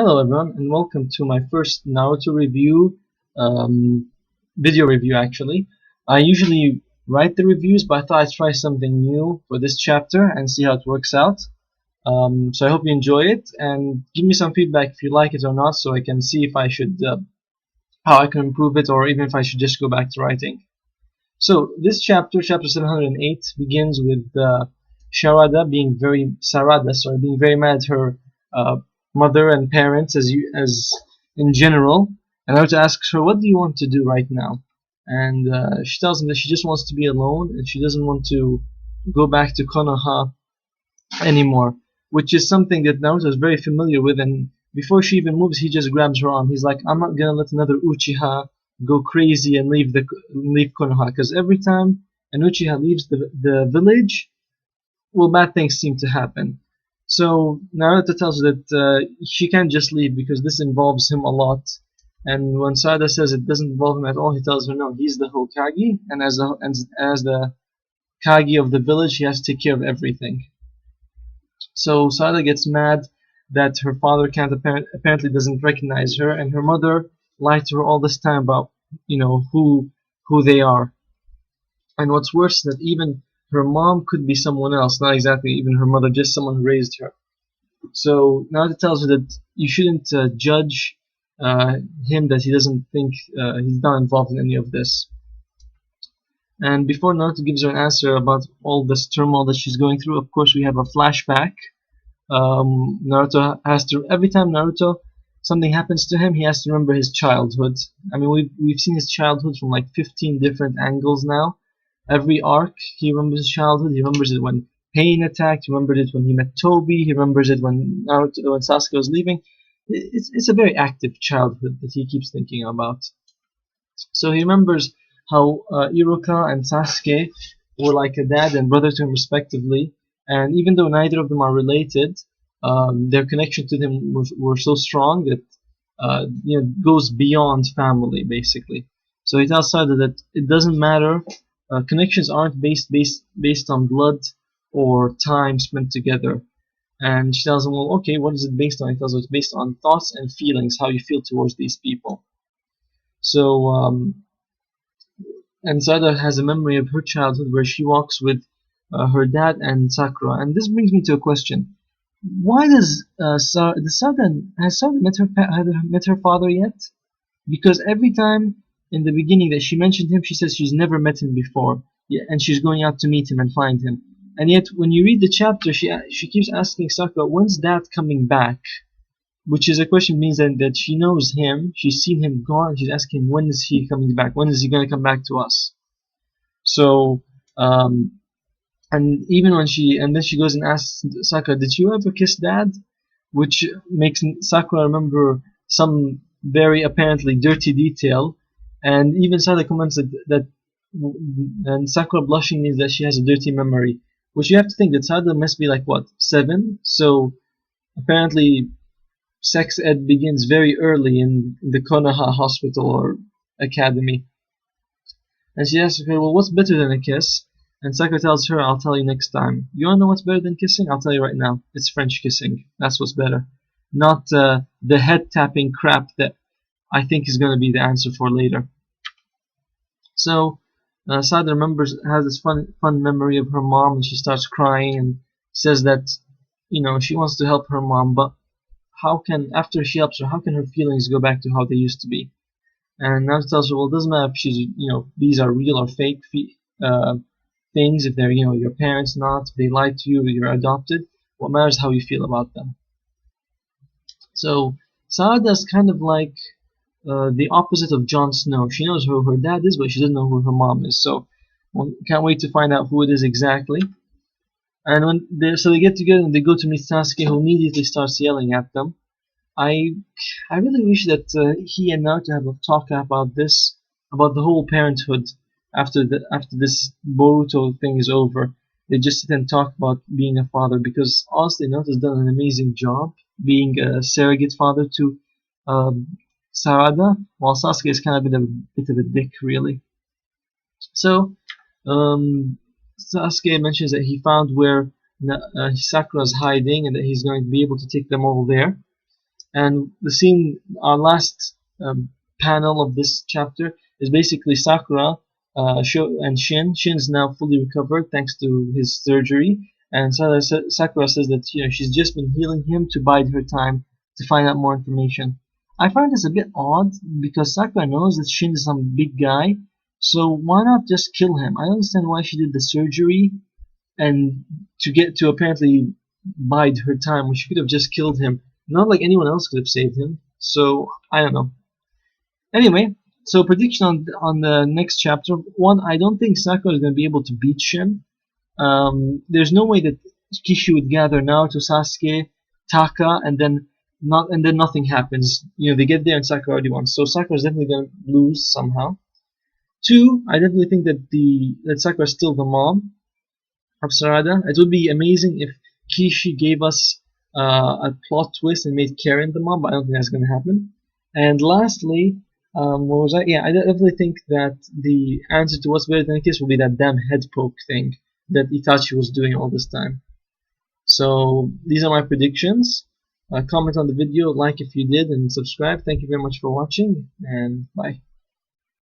Hello everyone and welcome to my first Naruto review, video review actually. I usually write the reviews, but I thought I'd try something new for this chapter and see how it works out. So I hope you enjoy it and give me some feedback if you like it or not, so I can see if I should, how I can improve it, or even if I should just go back to writing. So this chapter, chapter 708, begins with Sarada, being very mad at her uh, mother and parents, as in general. And Naruto asks her, "What do you want to do right now?" And she tells him that she just wants to be alone and she doesn't want to go back to Konoha anymore, which is something that Naruto is very familiar with. And before she even moves, he just grabs her arm. He's like, "I'm not gonna let another Uchiha go crazy and leave Konoha, because every time an Uchiha leaves the village, well, bad things seem to happen." So Naruto tells her that she can't just leave because this involves him a lot. And when Sada says it doesn't involve him at all, he tells her no, he's the Hokage, and as the Kage of the village, he has to take care of everything. So Sada gets mad that her father can't apparently doesn't recognize her, and her mother lied to her all this time about who they are. And what's worse is that even her mom could be someone else, not exactly even her mother, just someone who raised her. So Naruto tells her that you shouldn't judge him, that he doesn't think he's not involved in any of this. And before Naruto gives her an answer about all this turmoil that she's going through, of course we have a flashback. Naruto has to, every time Naruto something happens to him, he has to remember his childhood. I mean, we've seen his childhood from like 15 different angles now. Every arc, he remembers his childhood. He remembers it when Pain attacked. He remembers it when he met Toby. He remembers it when Sasuke was leaving. It's a very active childhood that he keeps thinking about. So he remembers how Iruka and Sasuke were like a dad and brother to him respectively, and even though neither of them are related, their connection to them were so strong that goes beyond family basically. So he tells Sada that it doesn't matter. Connections aren't based on blood or time spent together. And she tells him, well, okay, what is it based on? He tells her it's based on thoughts and feelings, how you feel towards these people. So and Sada has a memory of her childhood where she walks with her dad and Sakura. And this brings me to a question: why does Sada has Sada met her father yet? Because every time in the beginning that she mentioned him, she says she's never met him before, yeah, and she's going out to meet him and find him. And yet, when you read the chapter, she keeps asking Sakura, "When's Dad coming back?" Which is a question means that she knows him, she's seen him gone, and she's asking, "When is he coming back? When is he going to come back to us?" So, and even when and then she goes and asks Sakura, "Did you ever kiss Dad?" Which makes Sakura remember some very apparently dirty detail, and even Sada comments that and Sakura blushing means that she has a dirty memory, which you have to think that Sada must be like what, 7? So apparently sex ed begins very early in the Konoha hospital or academy. And she asks her, "Well, what's better than a kiss?" And Sakura tells her, "I'll tell you next time." You wanna know what's better than kissing? I'll tell you right now. It's French kissing. That's what's better. Not the head tapping crap that I think is gonna be the answer for later. So Sada has this fun memory of her mom, and she starts crying and says that she wants to help her mom, but after she helps her, how can her feelings go back to how they used to be? And Naruto tells her, well, it doesn't matter if these are real or fake things, if they're your parents, not if they lied to you, you're adopted. What matters is how you feel about them. So Sada's kind of like the opposite of Jon Snow. She knows who her dad is, but she doesn't know who her mom is. So can't wait to find out who it is exactly. And so they get together and they go to meet Sasuke, who immediately starts yelling at them. I really wish that he and Naruto have a talk about this, about the whole parenthood after this Boruto thing is over. They just sit and talk about being a father, because honestly Naruto's done an amazing job being a surrogate father to Sarada, while Sasuke is kind of a bit of a dick, really. So Sasuke mentions that he found where Sakura's hiding and that he's going to be able to take them all there. And the scene, our last panel of this chapter is basically Sakura and Shin. Shin's now fully recovered thanks to his surgery, and Sakura says that she's just been healing him to bide her time to find out more information. I find this a bit odd because Sakura knows that Shin is some big guy, so why not just kill him? I understand why she did the surgery and to get to apparently bide her time when she could have just killed him. Not like anyone else could have saved him. So I don't know. Anyway, so prediction on the next chapter. One, I don't think Sakura is going to be able to beat Shin. There's no way that Kishi would gather Naruto, Sasuke, Taka, and then nothing happens. They get there and Sakura already won. So Sakura is definitely going to lose somehow. Two, I definitely think that Sakura is still the mom of Sarada. It would be amazing if Kishi gave us a plot twist and made Karen the mom, but I don't think that's going to happen. And lastly, what was I? Yeah, I definitely think that the answer to what's better than a kiss will be that damn head poke thing that Itachi was doing all this time. So these are my predictions. Comment on the video, like if you did, and subscribe. Thank you very much for watching, and bye.